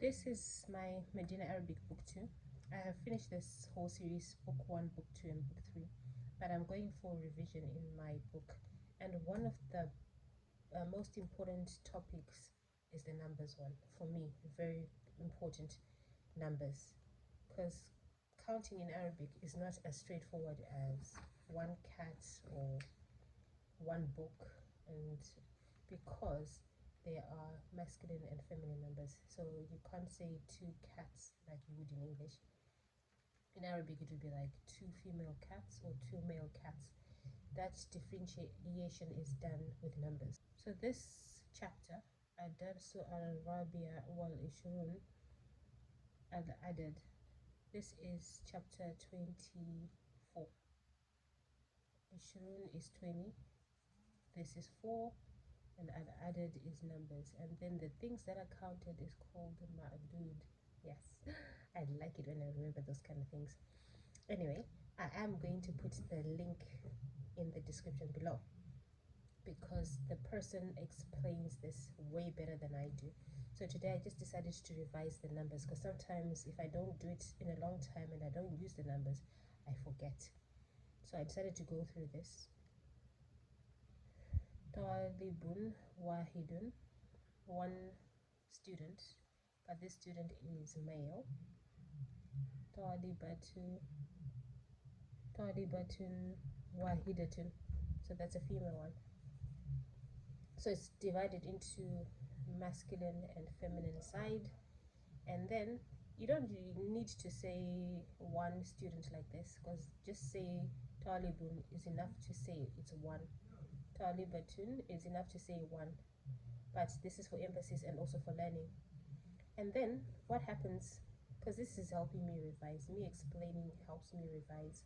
This is my Medina Arabic book 2. I have finished this whole series, book 1, book 2 and book 3, but I'm going for revision in my book, and one of the most important topics is the numbers one. For me, very important, numbers, because counting in Arabic is not as straightforward as one cat or one book, and because there are masculine and feminine numbers, so you can't say two cats like you would in English. In Arabic it would be like two female cats or two male cats. That differentiation is done with numbers. So this chapter, الدرس الرابع والعشرون العدد, this is chapter 24. عشرون is 20, this is 4, and al-adad is numbers, and then the things that are counted is called ma'dud. Yes, I like it when I remember those kind of things. Anyway, I am going to put the link in the description below because the person explains this way better than I do. So today I just decided to revise the numbers, because sometimes if I don't do it in a long time and I don't use the numbers, I forget. So I decided to go through this. Talibun wahidun, one student, but this student is male. Talibatun wahidatun, so that's a female one. So it's divided into masculine and feminine side, and then you don't need to say one student like this, because just say talibun is enough to say it's one. Talibatun is enough to say one, but this is for emphasis and also for learning. And then what happens, because this is helping me revise, me explaining helps me revise,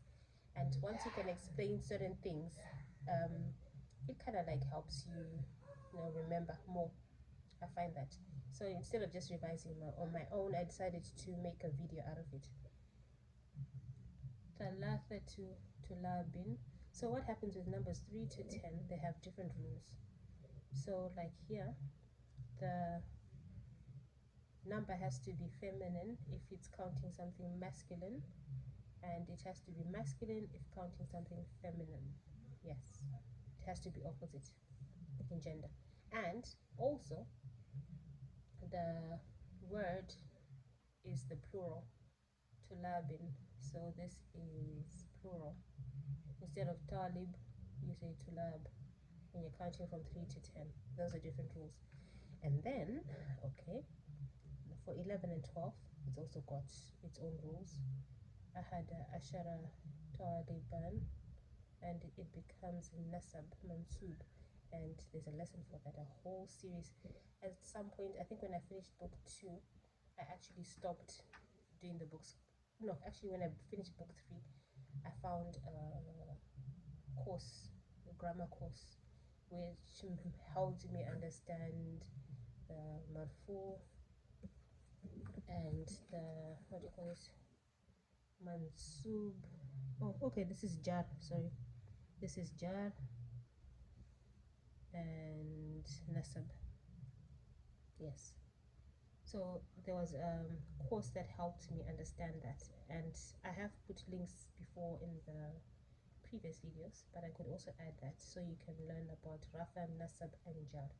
and once you can explain certain things, it kind of like helps you, remember more. I find that. So instead of just revising on my own, I decided to make a video out of it. Thalathatu tulabin. So what happens with numbers 3 to 10, they have different rules. So like here, the number has to be feminine if it's counting something masculine, and it has to be masculine if counting something feminine. Yes, it has to be opposite in gender. And also the word is the plural, tulabin, so this is plural. Instead of talib, you say tulab when you're counting from 3 to 10. Those are different rules. And then, okay, for 11 and 12, it's also got its own rules. Ahada ashara taliban, and it becomes nasab mansub, and there's a lesson for that, a whole series. At some point, I think when I finished book 2, I actually stopped doing the books. No, actually when I finished book 3, I found a course, a grammar course, which helped me understand the marfu and the, what do you call this, mansub. Oh, okay, this is jar, sorry, this is jar and nasab. Yes, so there was a course that helped me understand that, and I have put links before in the previous videos, but I could also add that so you can learn about rafa, nasab and jar.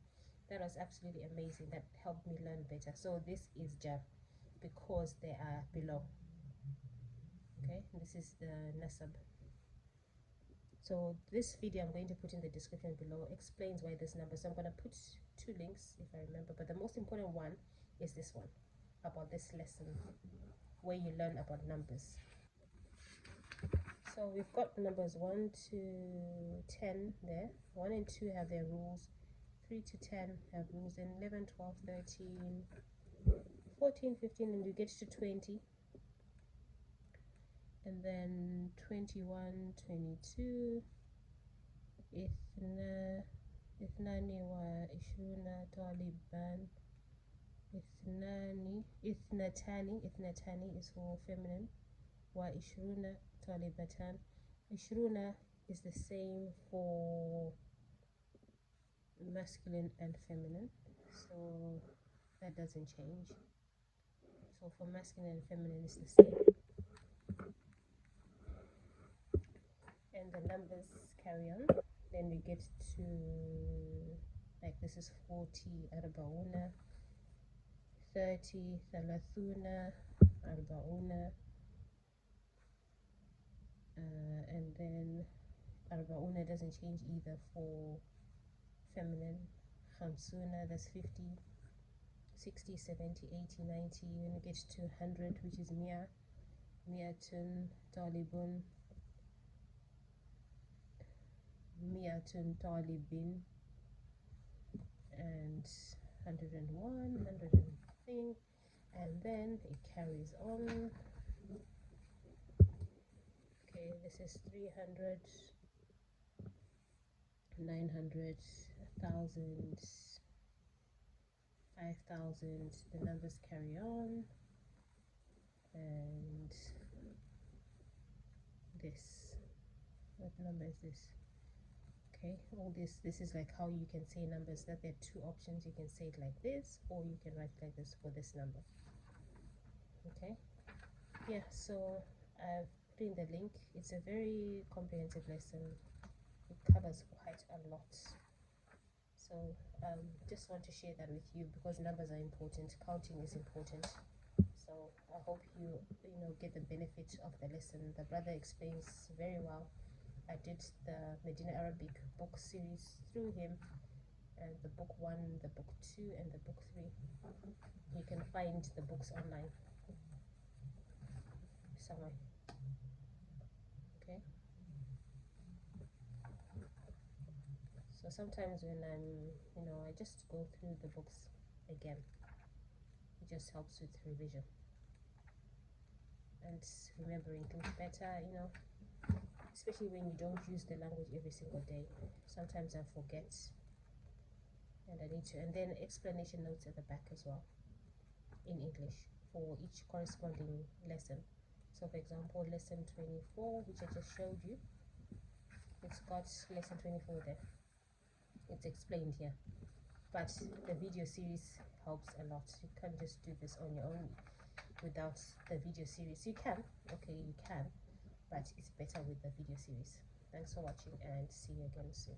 That was absolutely amazing. That helped me learn better. So this is jar because they are below. Okay, this is the nasab. So this video I'm going to put in the description below explains why this number. So I'm going to put 2 links if I remember, but the most important one is this one, about this lesson where you learn about numbers. So we've got numbers 1 to 10 there. 1 and 2 have their rules. 3 to 10 have rules. Then 11, 12, 13, 14, 15, and you get to 20. And then 21, 22, ithnani wa ishruna taliban, ithnatani is for feminine, wa ishruna talibatan. Ishruna is the same for masculine and feminine, so that doesn't change. So for masculine and feminine it's the same. And the numbers carry on. Then we get to, like, this is 40, arbauna, 30, thalathuna, arbauna, and then arbauna doesn't change either for feminine. Khamsuna, that's 50, 60, 70, 80, 90. When you get to 100, which is mia, miatun, talibun, miatun, talibin, and 101, 100 thing, and then it carries on. Okay, this is 300, 900, 1,000, 5,000. The numbers carry on, and this, what number is this? Okay, all this is like how you can say numbers, that there are two options. You can say it like this, or you can write like this for this number. Okay, yeah, so I've put in the link. It's a very comprehensive lesson. It covers quite a lot, so just want to share that with you because numbers are important, counting is important. So I hope you get the benefit of the lesson. The brother explains very well. I did the Medina Arabic book series through him, and the book 1, the book 2, and the book 3. You can find the books online somewhere. Okay, so sometimes when I just go through the books again. It just helps with revision and remembering things better, especially when you don't use the language every single day. Sometimes I forget, and I need to, and then explanation notes at the back as well in English for each corresponding lesson. So for example, lesson 24, which I just showed you, it's got lesson 24 there. It's explained here, but the video series helps a lot. You can't just do this on your own without the video series. You can, but it's better with the video series. Thanks for watching, and see you again soon.